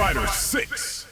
Fighter 6.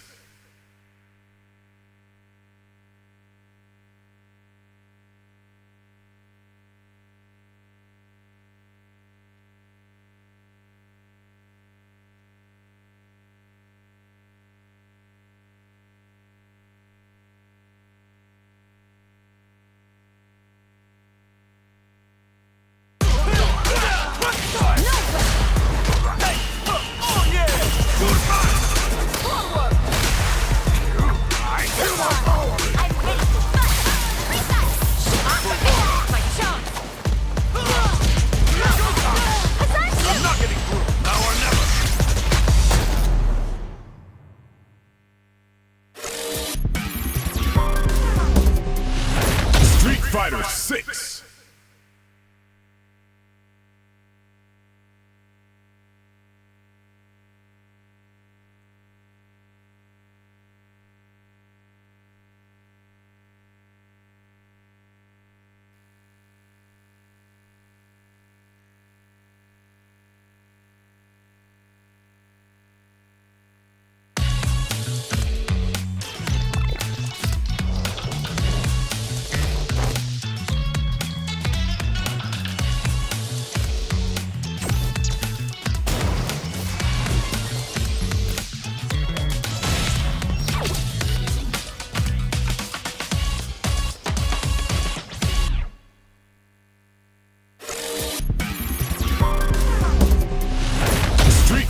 Fighter 6.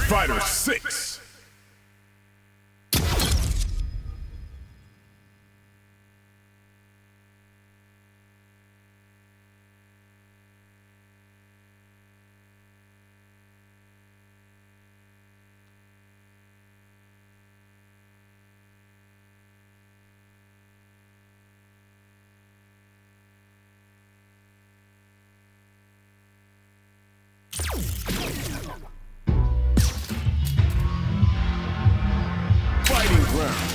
Fighter 6. Fighting ground.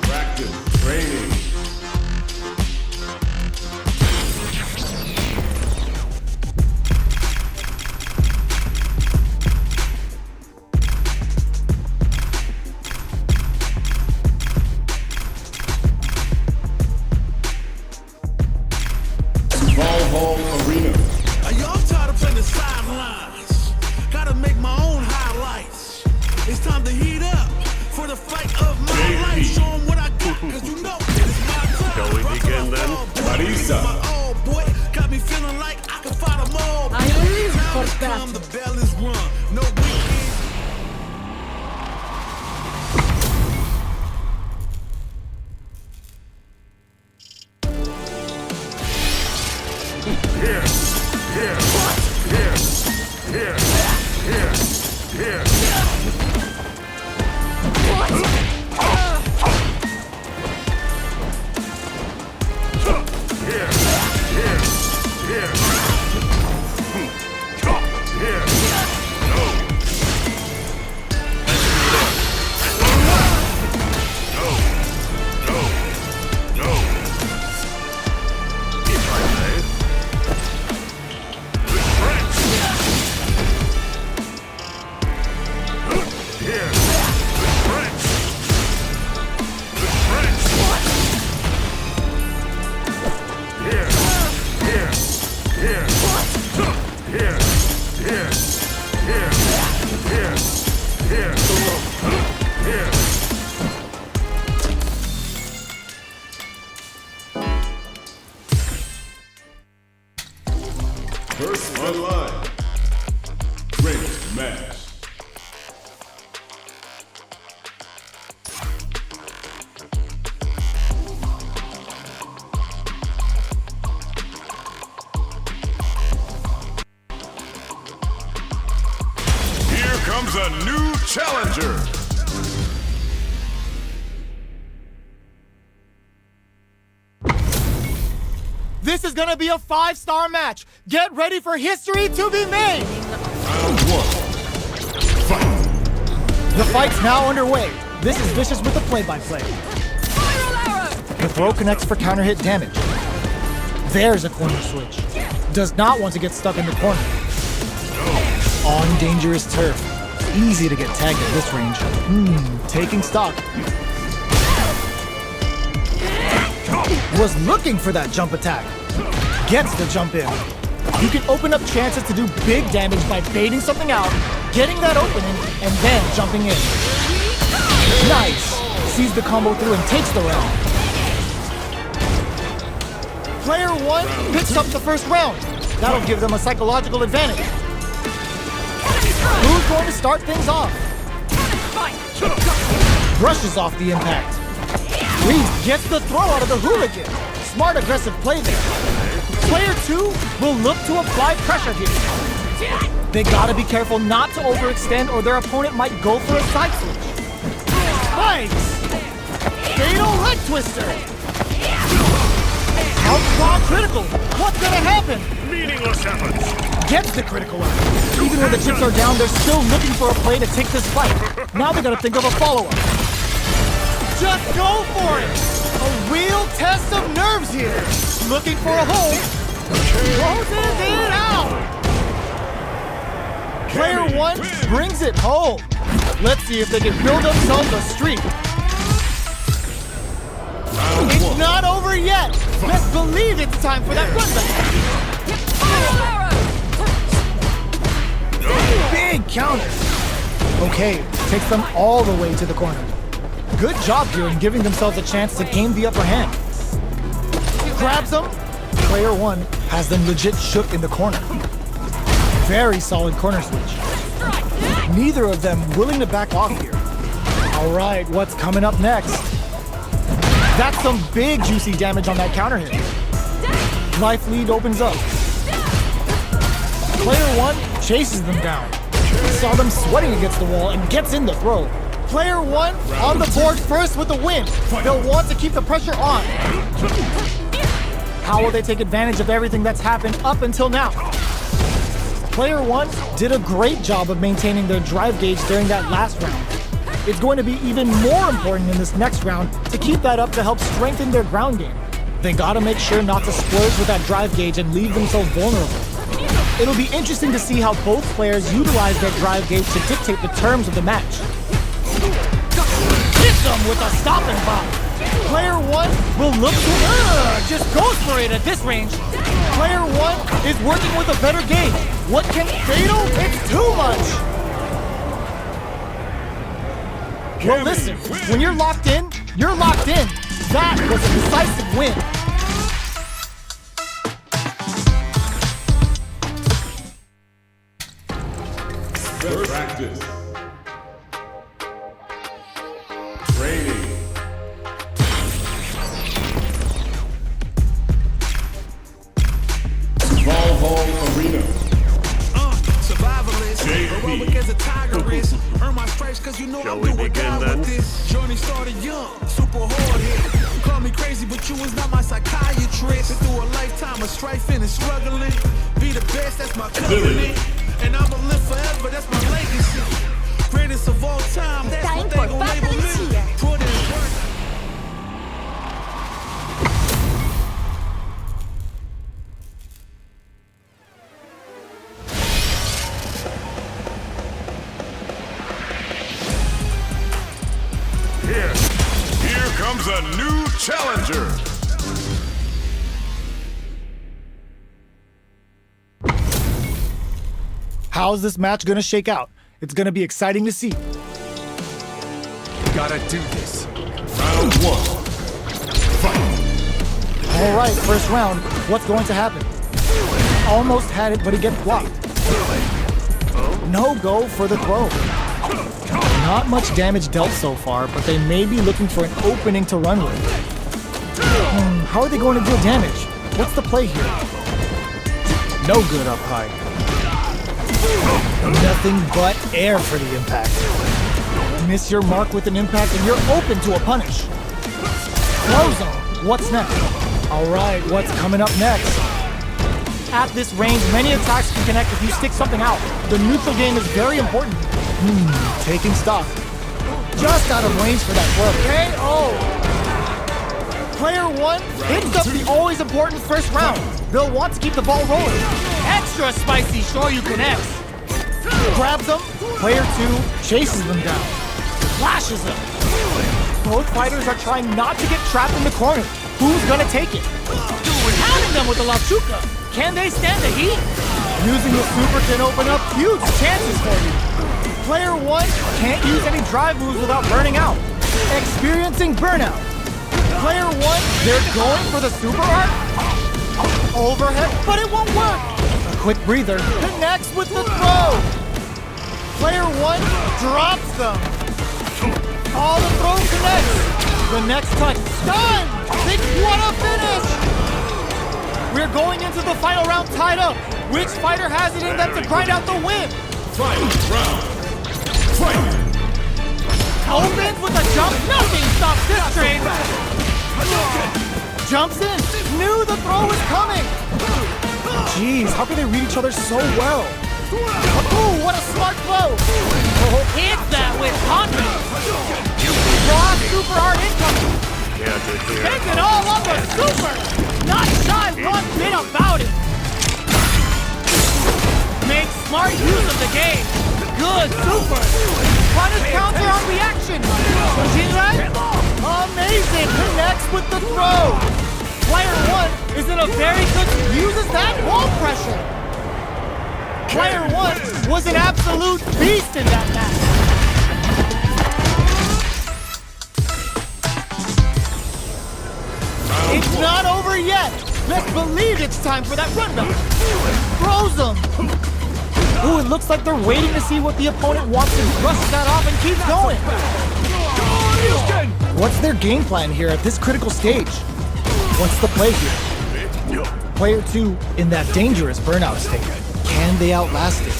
Practice, training. Arena. Y'all tired of playing the sidelines. Gotta make my own highlights. It's time to heat up for the fight of my life. Show 'em what I got, cause you know it's my time. Shall we begin then? Marisa. Oh boy, got me feeling like I can fight them all. I live for that. The bell is run. No weekend. Here, here, here, here, here, here. What? Here, here, here. Here. No. No. No. No. If I may. Here. French. The French. Here. Here. Here. Here. Here. Here. Here. Here. Here. First online. Greatest match. Here comes a new challenger. This is gonna be a 5-star match. Get ready for history to be made. Round 1. The fight's now underway. This is Vicious with the play-by-play. The throw connects for counter hit damage. There's a corner switch. Does not want to get stuck in the corner. On dangerous turf. Easy to get tagged at this range. Taking stock. Was looking for that jump attack. Gets the jump in. You can open up chances to do big damage by baiting something out, getting that opening, and then jumping in. Nice! Sees the combo through and takes the round. Player 1 picks up the first round. That'll give them a psychological advantage. Who's going to start things off? Brushes off the impact. Reese gets the throw out of the hooligan. Smart aggressive play there. Player 2 will look to apply pressure here. They gotta be careful not to overextend or their opponent might go for a side switch. Spikes! Fatal leg twister! Outlaw critical! What's gonna happen? Meaningless efforts. Gets the critical out. Even when the chips are down, they're still looking for a play to take this fight. Now they gotta think of a follow-up. Just go for it! A real test of nerves here. Looking for a hole. Closes it out! Player 1 brings it home. Let's see if they can build themselves a streak. It's not over yet. Best believe it's time for that run back. Big counter. Okay, takes them all the way to the corner. Good job here in giving themselves a chance to gain the upper hand. Grabs them. Player 1 has them legit shook in the corner. Very solid corner switch. Neither of them willing to back off here. All right, what's coming up next? That's some big juicy damage on that counter hit. Life lead opens up. Player 1 chases them down. Saw them sweating against the wall and gets in the throw. Player 1 on the board first with the win. They'll want to keep the pressure on. How will they take advantage of everything that's happened up until now? Player 1 did a great job of maintaining their drive gauge during that last round. It's going to be even more important in this next round to keep that up to help strengthen their ground game. They gotta make sure not to splurge with that drive gauge and leave themselves vulnerable. It'll be interesting to see how both players utilize their drive gauge to dictate the terms of the match. Hit them with a stopping bomb. Player 1 will look to just goes for it at this range. Player 1 is working with a better game. What can fatal? It's too much. Well, listen, when you're locked in, you're locked in. That was a decisive win. Good practice. Training. Volvo Arena. Survivalist. JP. Heroic as a tiger is. Earn my stripes cause you know Shall I'm we doing begin God then? with this. Journey started young, super hard hit. Call me crazy, but you was not my psychiatrist. Been through a lifetime of strifing and struggling. Be the best, that's my covenant. And I'ma live forever, that's my legacy. Greatest of all time, that's what they gon' label me. Put in work. Here comes a new challenger. How's this match gonna shake out? It's gonna be exciting to see. Gotta do this. Round 1. Fight. All right, first round. What's going to happen? Almost had it, but he gets blocked. No go for the throw. Not much damage dealt so far, but they may be looking for an opening to run with. How are they going to deal damage? What's the play here? No good up high. Nothing but air for the impact. Miss your mark with an impact and you're open to a punish. Flow zone. What's next? All right, what's coming up next? At this range, many attacks can connect if you stick something out. The neutral game is very important. Taking stock. Just out of range for that throw. KO! Player 1 hits up the always important first round. They'll want to keep the ball rolling. Extra spicy Shoryuken X. Grabs them. Player 2 chases them down. Flashes them. Both fighters are trying not to get trapped in the corner. Who's gonna take it? Pounding them with the Lachuka. Can they stand the heat? Using the super can open up huge chances for you. Player 1 can't use any drive moves without burning out. Experiencing burnout. Player 1, they're going for the super art. Overhead, but it won't work. A quick breather connects with the throw. Player 1 drops them. All the throw connects. The next touch, stun! Think what a finish! We're going into the final round tied up. Which fighter has it in them to grind out the win? Final round. Fight! Opens with a jump. Nothing stops this train. Jumps in, knew the throw was coming. Jeez, how can they read each other so well? Ooh, what a smart throw. Hits that with confidence. Raw super art incoming. Taking all of the super. Not shy one bit about it. Makes smart use of the game. Good super. Punish counter on reaction. Amazing. Connects with the throw. Player 1 is in a very good... Uses that wall pressure. Player 1 was an absolute beast in that match. It's not over yet. Let's believe it's time for that rundown. Throws them. Ooh, it looks like they're waiting to see what the opponent wants and brushes that off and keeps going. What's their game plan here at this critical stage? What's the play here? Player 2 in that dangerous burnout state. Can they outlast it?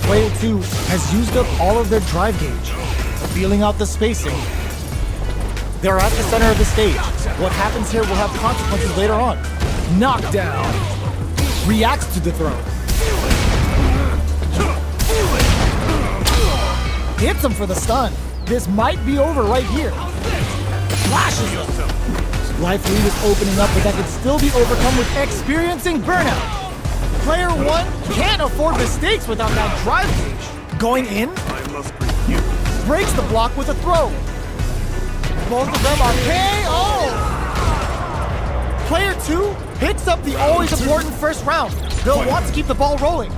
Player 2 has used up all of their drive gauge, feeling out the spacing. They're at the center of the stage. What happens here will have consequences later on. Knockdown. Reacts to the throw. Hits him for the stun. This might be over right here. Flashes him. Life lead is opening up, but that could still be overcome with experiencing burnout. Player 1 can't afford mistakes without that drive gauge. Going in. Breaks the block with a throw. Both of them are KO. Player 2 hits up the always important first round. They'll want to keep the ball rolling.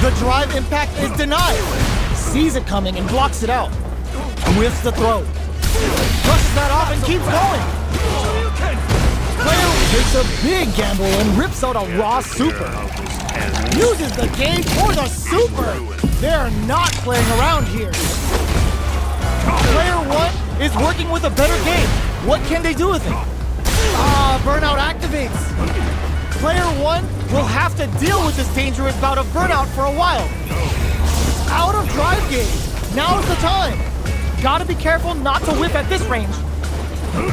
The drive impact is denied. Sees it coming and blocks it out. Whiffs the throw. Brushes that off and keeps going. Player takes a big gamble and rips out a raw super. Uses the gauge for the super. They're not playing around here. Player 1 is working with a better game. What can they do with it? Burnout activates. Player 1 will have to deal with this dangerous bout of burnout for a while. Out of drive gauge. Now's the time. Gotta be careful not to whip at this range.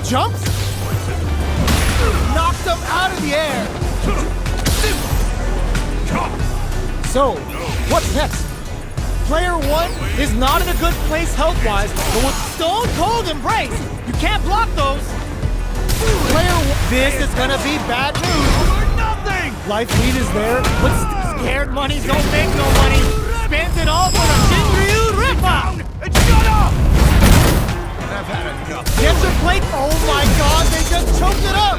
Jumps. Knocks them out of the air. So, what's next? Player 1 is not in a good place health-wise, but with Stone Cold Embrace, you can't block those. Player 1, this is gonna be bad news. Nothing. Life lead is there, but scared money don't make no money. Spends it all for the Shinryu rip-off. Shut up! Get your plate. Oh my God, they just choked it up.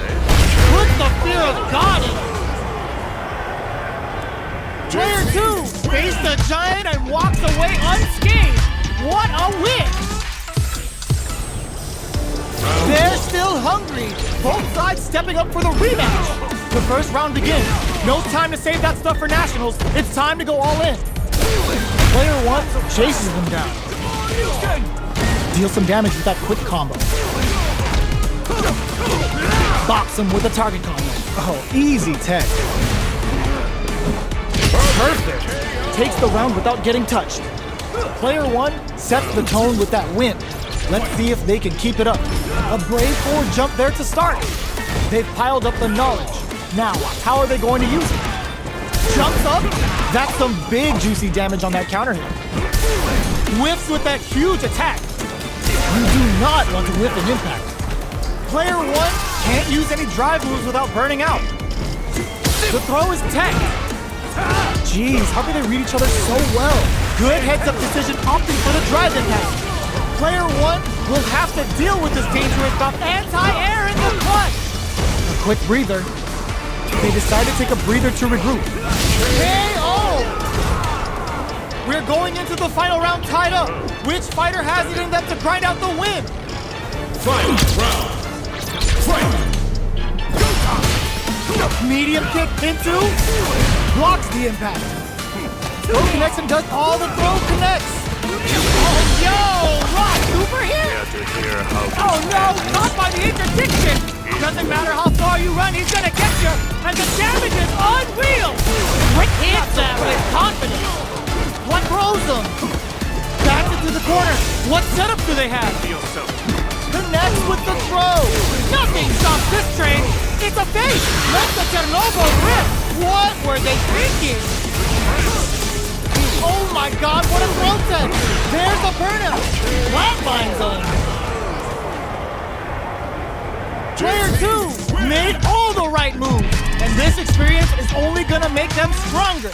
Put the fear of God in it. Player 2 faced the giant and walks away unscathed. What a win! They're still hungry. Both sides stepping up for the rematch. The first round begins. No time to save that stuff for nationals. It's time to go all in. Player 1 chases them down. Deals some damage with that quick combo. Bops him with a target combo. Oh, easy tech. Perfect. Takes the round without getting touched. Player 1 sets the tone with that win. Let's see if they can keep it up. A brave forward jump there to start. They've piled up the knowledge. Now, how are they going to use it? Jumps up. That's some big juicy damage on that counter hit. whiffs with that huge attack. You do not want to whiff an impact. Player 1 can't use any drive moves without burning out. The throw is tech. Jeez, how can they read each other so well? Good heads-up decision opting for the drive impact. Player 1 will have to deal with this dangerous buff anti-air in the clutch. A quick breather. They decide to take a breather to regroup. KO! We're going into the final round tied up. Which fighter has it in them to grind out the win? Final round. Fight. Medium kick into, blocks the impact. Throw connects and does all the throw connects. Oh, yo! Rock super here? Oh no! Caught by the interdiction! Doesn't matter how far you run, he's gonna get you! And the damage is unreal! Rick hits that with confidence! What throws them? Back into the corner. What setup do they have? Connects with the throw. Nothing stops this train! It's a fake! Let the Chernobyl rip! What were they thinking? Oh my god, what a throw set! There's a burnout! Flatline zone! Player 2 made all the right moves, and this experience is only gonna make them stronger.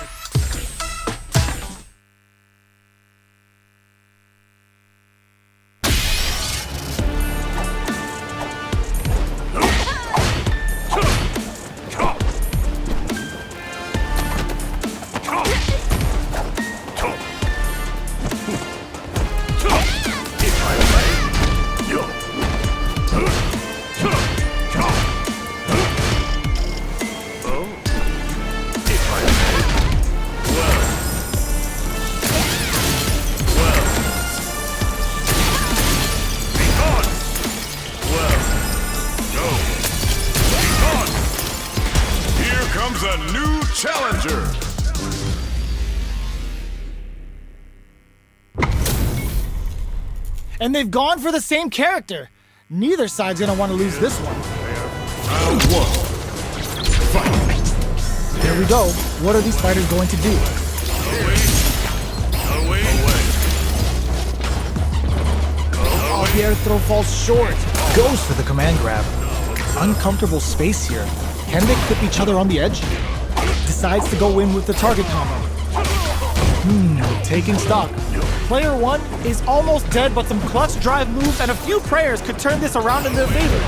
Comes a new challenger. And they've gone for the same character. Neither side's gonna want to lose this one. Round 1. Fight. There we go. What are these fighters going to do? Away. Oh, the air throw falls short. Goes for the command grab. Uncomfortable space here. Can they clip each other on the edge? Decides to go in with the target combo. Taking stock. Player 1 is almost dead, but some clutch drive moves and a few prayers could turn this around in their favor.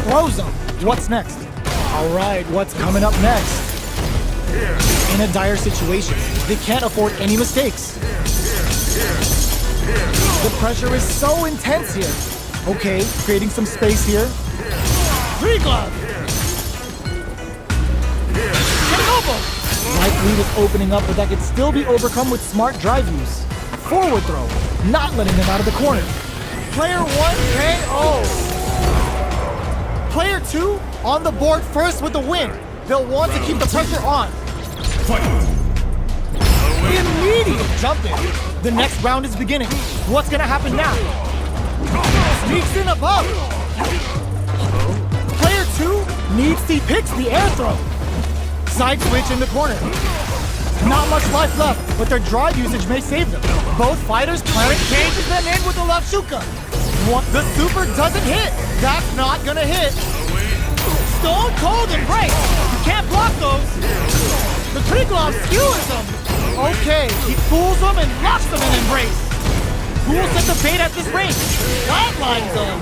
Throws them. What's next? Alright, what's coming up next? In a dire situation, they can't afford any mistakes. The pressure is so intense here. Okay, creating some space here. Free glove! Likely with opening up, but that could still be overcome with smart drive use. Forward throw, not letting them out of the corner. Player 1 KO! Player 2 on the board first with the win. They'll want to keep the pressure on. Immediate jump in. The next round is beginning. What's gonna happen now? Sneaks in above. Player 2 needs to picks the air throw. Side switch in the corner. Not much life left, but their drive usage may save them. Both fighters Clarence changes them in with the left shuka. The super doesn't hit. That's not gonna hit. Stone cold embrace. You can't block those. The Kriglov skewers them. Okay, he fools them and locks them in embrace. Who will set the bait at this range? Flatlines them.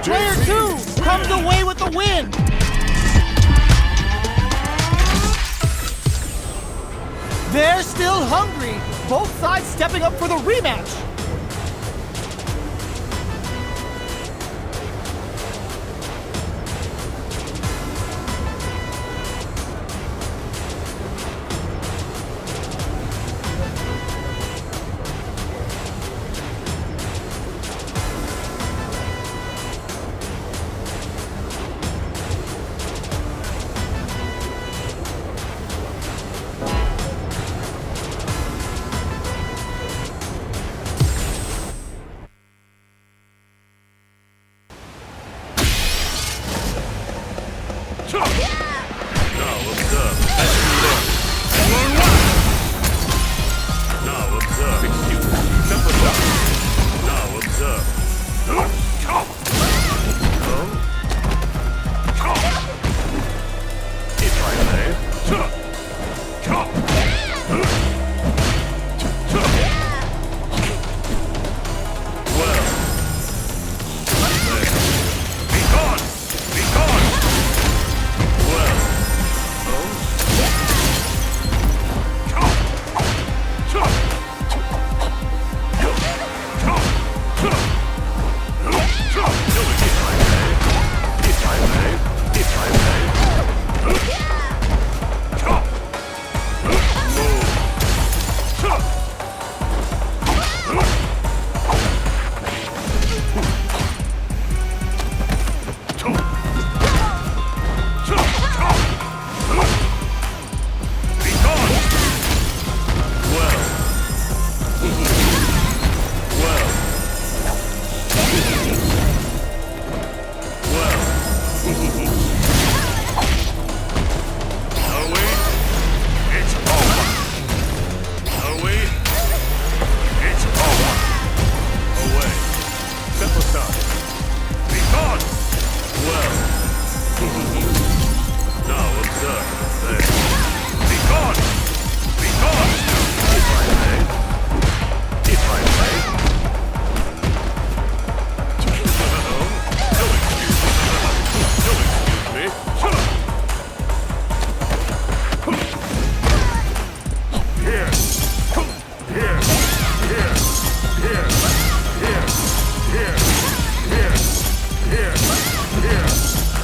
Player 2 comes away with the win. They're still hungry. Both sides stepping up for the rematch.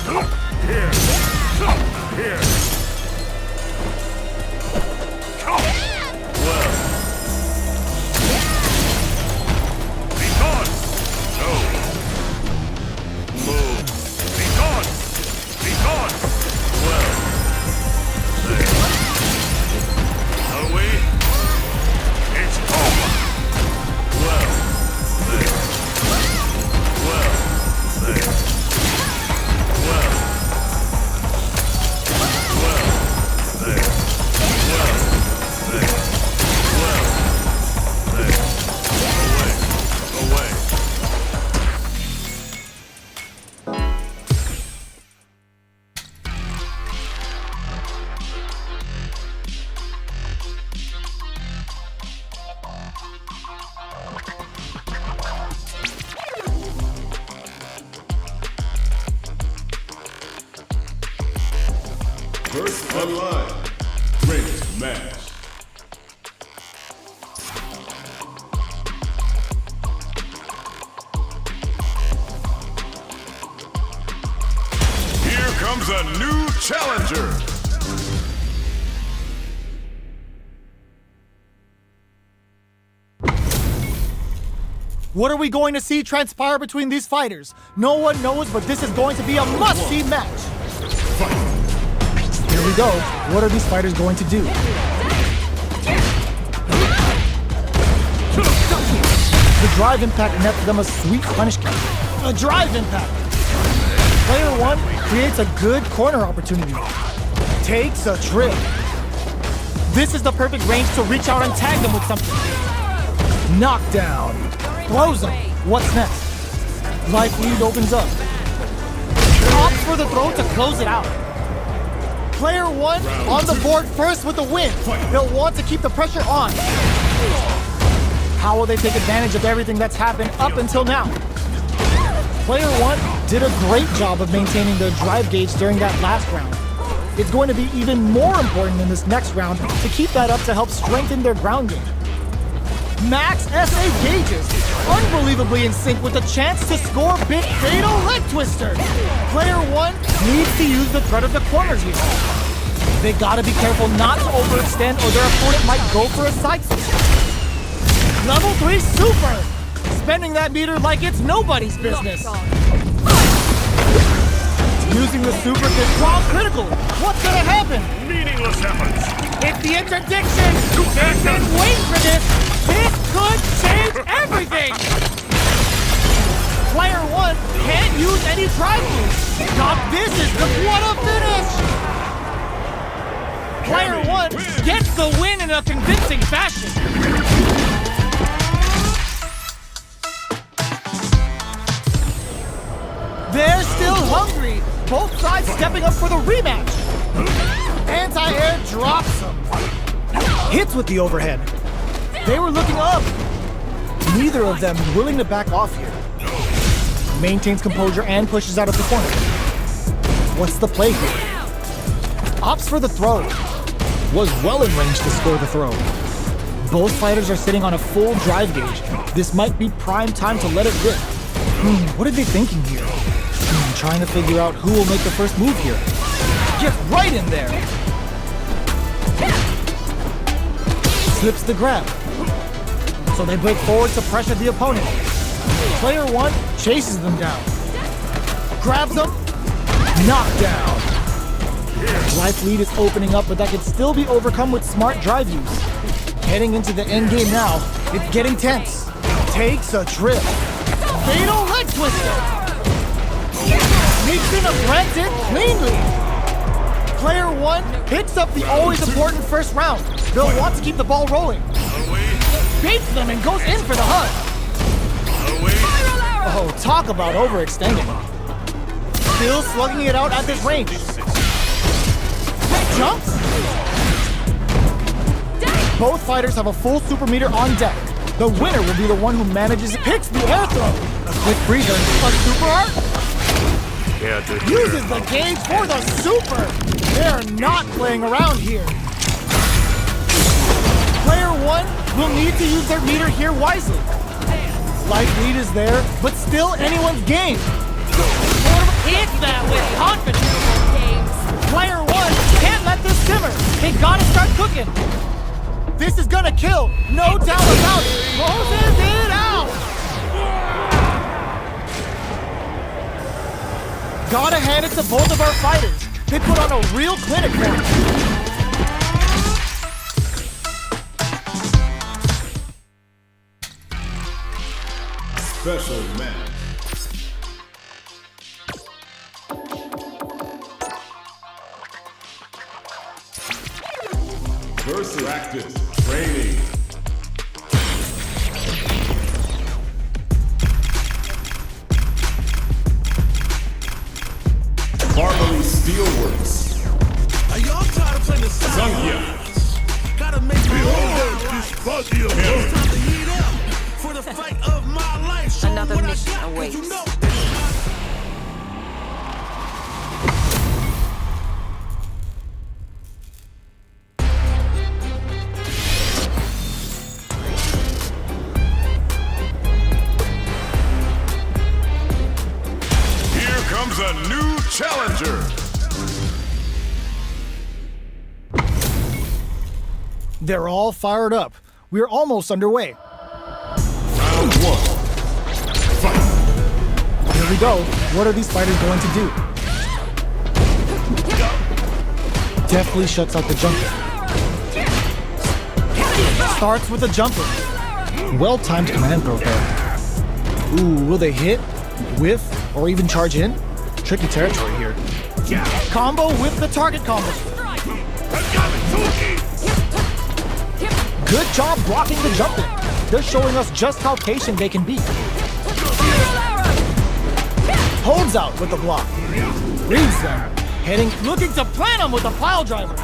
Here. Here. Well. Be gone. No. Move. Be gone. Be gone. Well. There. Are we? It's over. Well. There. Well. There. Well. Well. There. Well. There. Well. There. Away. Away. First online. Ranked match. Here comes a new challenger. What are we going to see transpire between these fighters? No one knows, but this is going to be a must-see match. Here we go. What are these fighters going to do? The drive impact nets them a sweet punish kick. A drive impact. Player one creates a good corner opportunity. Takes a trip. This is the perfect range to reach out and tag them with something. Knockdown. Throws him. What's next? Life lead opens up. Opts for the throw to close it out. Player one on the board first with the win. They'll want to keep the pressure on. How will they take advantage of everything that's happened up until now? Player one did a great job of maintaining their drive gauge during that last round. It's going to be even more important in this next round to keep that up to help strengthen their ground game. Max SA gauges, unbelievably in sync with a chance to score big fatal leg twister. Player one needs to use the threat of the corners here. They gotta be careful not to overextend or their opponent might go for a side switch. Level 3 super! Spending that meter like it's nobody's business. Using the super to draw critical. What's gonna happen? Meaningless efforts. It's the interdiction! They've been waiting for this! This could change everything! Player one can't use any drive moves. Now this is the what a finish! Player one gets the win in a convincing fashion. They're still hungry. Both sides stepping up for the rematch. Anti-air drops him. Hits with the overhead. They were looking up. Neither of them willing to back off here. Maintains composure and pushes out of the corner. What's the play here? Opts for the throw. Was well in range to score the throw. Both fighters are sitting on a full drive gauge. This might be prime time to let it rip. What are they thinking here? Trying to figure out who will make the first move here. Get right in there! Slips the grab. So they break forward to pressure the opponent. Player one chases them down. Grabs them. Knockdown. Life lead is opening up, but that can still be overcome with smart drive use. Heading into the end game now, it's getting tense. Takes a trip. Fatal leg twister. Sneaks in a Brandon cleanly. Player one picks up the always important first round. They'll want to keep the ball rolling. Baits them and goes in for the hug. Oh, talk about overextending. Still slugging it out at this range. Jumps. Both fighters have a full super meter on deck. The winner will be the one who manages picks the air throw. A quick breather. A super art. Uses the gauge for the super. They're not playing around here. Player one will need to use their meter here wisely. Life lead is there, but still anyone's game. Hit that with confidence. second. This is gonna kill, no doubt about it. Closes it out. Gotta hand it to both of our fighters. They put on a real clinic for us. Special match. Versus practice training. Barbary Steelworks. Are y'all tired of playing the Zangya. sidelines? Gotta make my own highlights. It's time to heat up for the fight of my life. Show 'em Another what I mission got, 'cause awaits. you know Here comes a new challenger. They're all fired up. We're almost underway. Round one. Fight. Here we go. What are these fighters going to do? Deftly shuts out the jumper. Starts with a jumper. Well-timed command throw there. Ooh, will they hit, whiff, or even charge in? Tricky territory here. Combo with the target combo. Good job blocking the jump in. They're showing us just how patient they can be. Holds out with the block. Reads them. Heading, looking to plant them with a pile driver.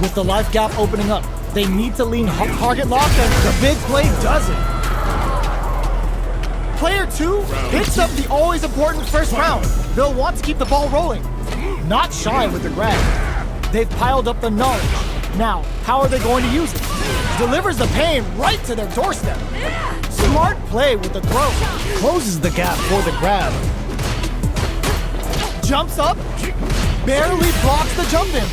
With the life gap opening up, they need to lean target lock and the big play does it. Player 2 picks up the always important first round. They'll want to keep the ball rolling. Not shy with the grab. They've piled up the knowledge. Now, how are they going to use it? Delivers the pain right to their doorstep. Smart play with the throw. Closes the gap for the grab. Jumps up. Barely blocks the jump in.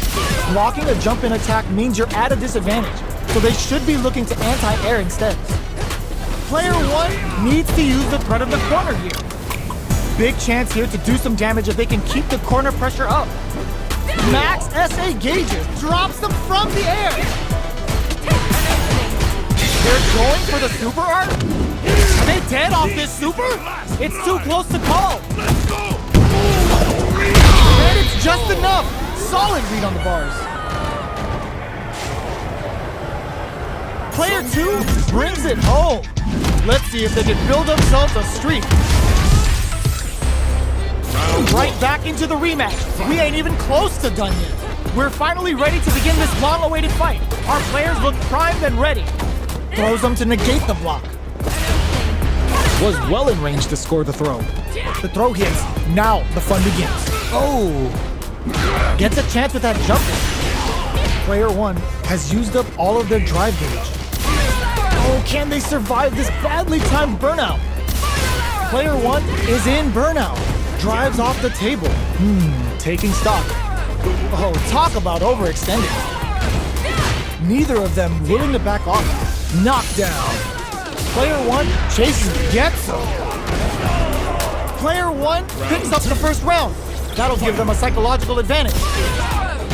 Blocking a jump in attack means you're at a disadvantage, so they should be looking to anti-air instead. Player 1 needs to use the threat of the corner here. Big chance here to do some damage if they can keep the corner pressure up. Max SA gauges, drops them from the air. They're going for the super art? Are they dead off this super? It's too close to call. And it's just enough. Solid read on the bars. Player 2 brings it home. Let's see if they can build themselves a streak. Right back into the rematch. We ain't even close to done yet. We're finally ready to begin this long-awaited fight. Our players look primed and ready. Throws them to negate the block. Was well in range to score the throw. The throw hits. Now the fun begins. Oh! Gets a chance with that jump in. Player 1 has used up all of their drive gauge. Oh, can they survive this badly timed burnout? Player 1 is in burnout. Drives off the table. Taking stock. Oh, talk about overextending. Neither of them willing to back off. Knockdown. Player 1 chases, gets him. Player 1 picks up the first round. That'll give them a psychological advantage.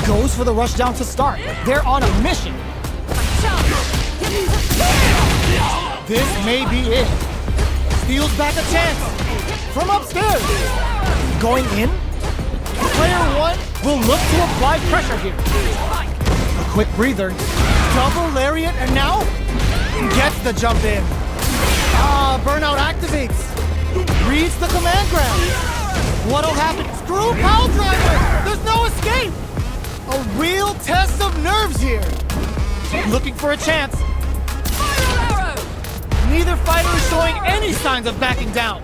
Goes for the rush down to start. They're on a mission. This may be it. Steals back a chance. From upstairs. Going in. Player 1 will look to apply pressure here. A quick breather. Double lariat and now gets the jump in. Burnout activates. Reads the command grab. What'll happen? Screw pile driver. There's no escape. A real test of nerves here. Looking for a chance. Neither fighter is showing any signs of backing down.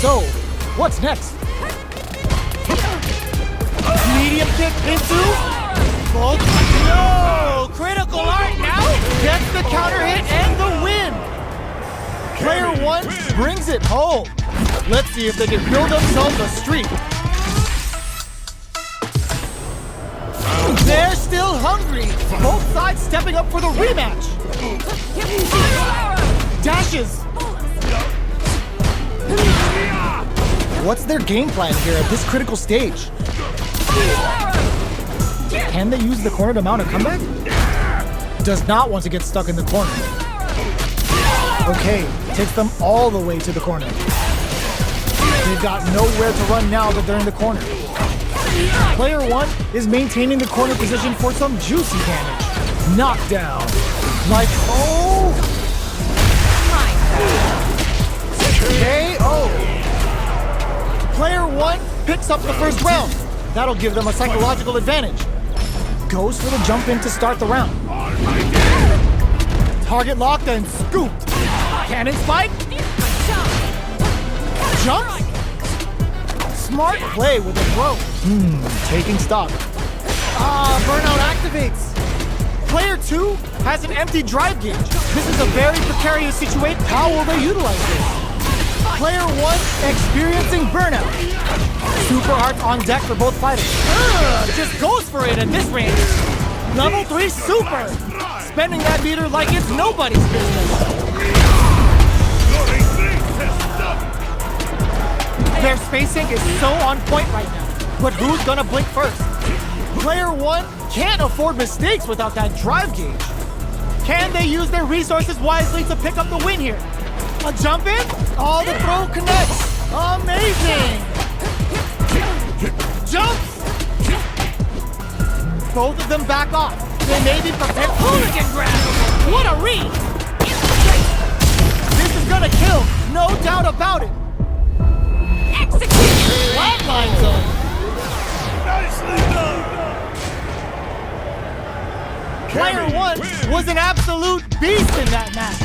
So, what's next? Medium kick into... Oh, no! Critical art now gets the counter hit and the win! Player 1 brings it home. Let's see if they can build themselves a streak. They're still still hungry. Both sides stepping up for the rematch. Dashes. What's their game plan here at this critical stage? Can they use the corner to mount a comeback? Does not want to get stuck in the corner. Okay, takes them all the way to the corner. They've got nowhere to run now that they're in the corner. Player 1 is maintaining the corner position for some juicy damage. Knockdown. Like, oh! KO! Player 1 picks up the first round. That'll give them a psychological advantage. Goes for the jump in to start the round. Target locked and scooped. Cannon spike. Jumps. Smart play with the throw. Taking stock. Burnout activates. Player 2 has an empty drive gauge. This is a very precarious situation. How will they utilize this? Player 1 experiencing burnout. Super arts on deck for both fighters. Just goes for it at this range. Level 3 super. Spending that meter like it's nobody's business. Their spacing is so on point right now. But who's gonna blink first? Player 1 can't afford mistakes without that drive gauge. Can they use their resources wisely to pick up the win here? A jump in? Oh, the throw connects. Amazing. Jumps. Both of them back off. They may be prepared. Hooligan grab. What a read. This is gonna kill. No doubt about it. Execute. Flatline zone. Nicely done. Player 1 was an absolute beast in that match.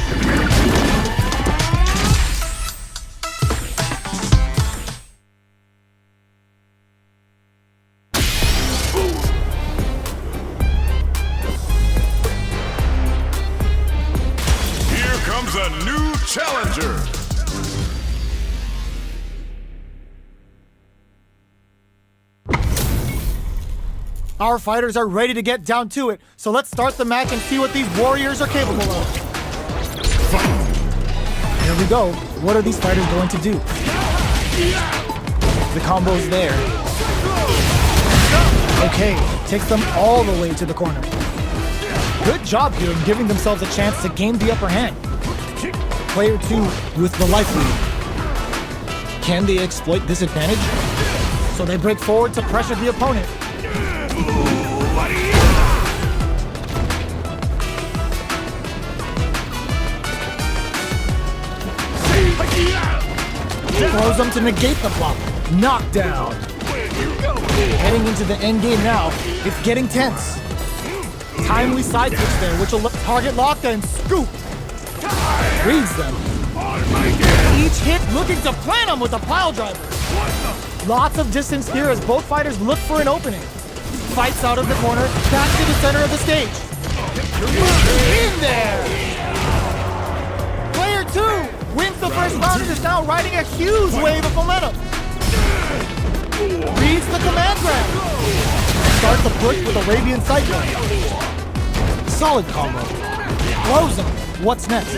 Here comes a new challenger. Our fighters are ready to get down to it, so let's start the match and see what these warriors are capable of. Here we go. What are these fighters going to do? The combo's there. Okay, takes them all the way to the corner. Good job here in giving themselves a chance to gain the upper hand. Player 2 with the life lead. Can they exploit this advantage? So they break forward to pressure the opponent. Throws them to negate the block. Knockdown. Heading into the end game now. It's getting tense. Timely side switch there, which will target locked and scoop. Reads them. Each hit looking to plant them with a pile driver. Lots of distance here as both fighters look for an opening. Fights out of the corner, back to the center of the stage. In there! Player 2 wins the first round and is now riding a huge wave of momentum. Reads the command grab. Starts the push with Arabian Cyclone. Solid combo. Blows him. What's next?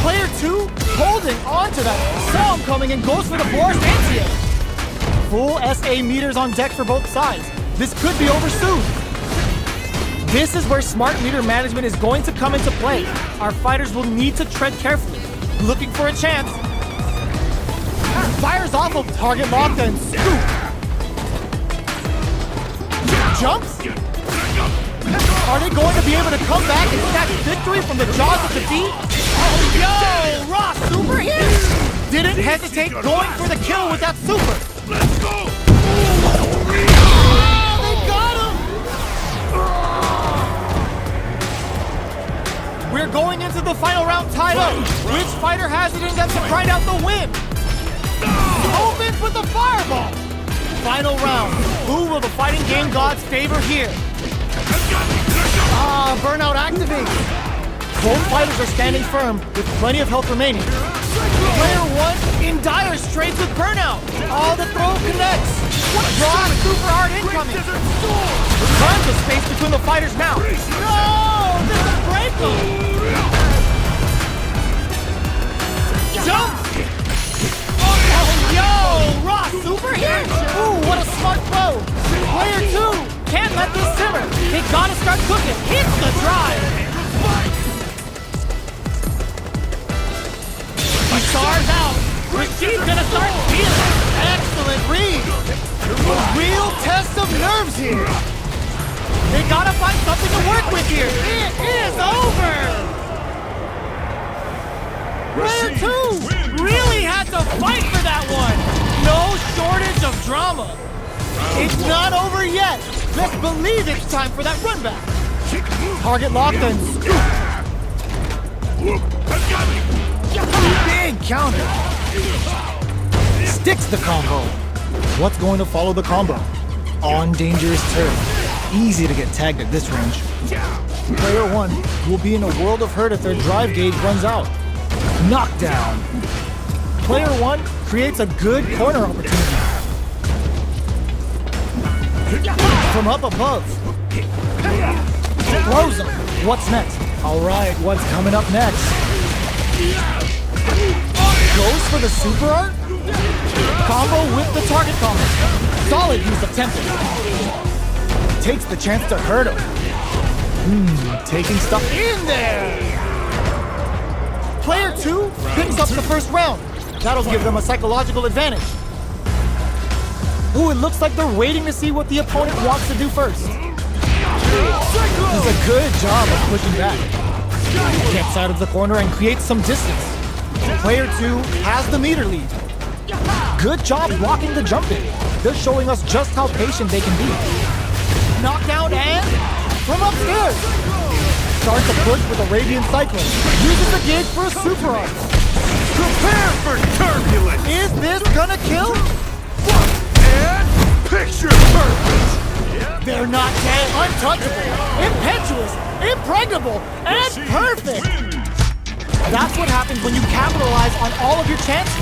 Player 2 holding on to that. Saw him coming and goes for the Boris Antia. Full SA meters on deck for both sides. This could be over soon. This is where smart meter management is going to come into play. Our fighters will need to tread carefully. Looking for a chance. Fires off of target locked and scoop. Jumps. Are they going to be able to come back and snatch victory from the jaws of defeat? Oh, yo! Raw super hit! Didn't hesitate going for the kill with that super. Let's go. They got him! We're going into the final round tied up. Which fighter has it in them to grind out the win? Opens with the fireball. Final round. Who will the fighting game gods favor here? Burnout activates. Both fighters are standing firm with plenty of health remaining. Player 1 in dire straits with burnout. All the throw connects. Raw super art incoming! Tons of space between the fighters now! No! This is break them! Jump! Oh, yo! Raw super hit! Ooh, what a smart throw! Player 2 can't let this simmer! They gotta start cooking! Hits the drive! Stars out! Rashid's gonna start feeling! Excellent read! A real test of nerves here! They gotta find something to work with here! It is over! Player 2 really had to fight for that one! No shortage of drama! It's not over yet! Let's believe it's time for that run back! Target locked and Big counter. Sticks the combo. What's going to follow the combo? On dangerous turf. Easy to get tagged at this range. Player 1 will be in a world of hurt if their drive gauge runs out. Knockdown. Player 1 creates a good corner opportunity. From up above. Throws him. What's next? Alright, what's coming up next? Goes for the super art? Combo with the target combo. Solid use of tempo. Takes the chance to hurt him. Taking stuff in there. Player 2 picks up the first round. That'll give them a psychological advantage. Ooh, it looks like they're waiting to see what the opponent wants to do first. Does a good job of pushing back. Gets out of the corner and creates some distance. Player 2 has the meter lead. Good job blocking the jump in. They're showing us just how patient they can be. Knockdown and from upstairs. Starts a push with Arabian Cyclone. Uses the gauge for a super art. Prepare for turbulence! Is this gonna kill? And picture perfect! They're not dead. Untouchable. Impetuous. Impregnable. And perfect. That's what happens when you capitalize on all of your chances.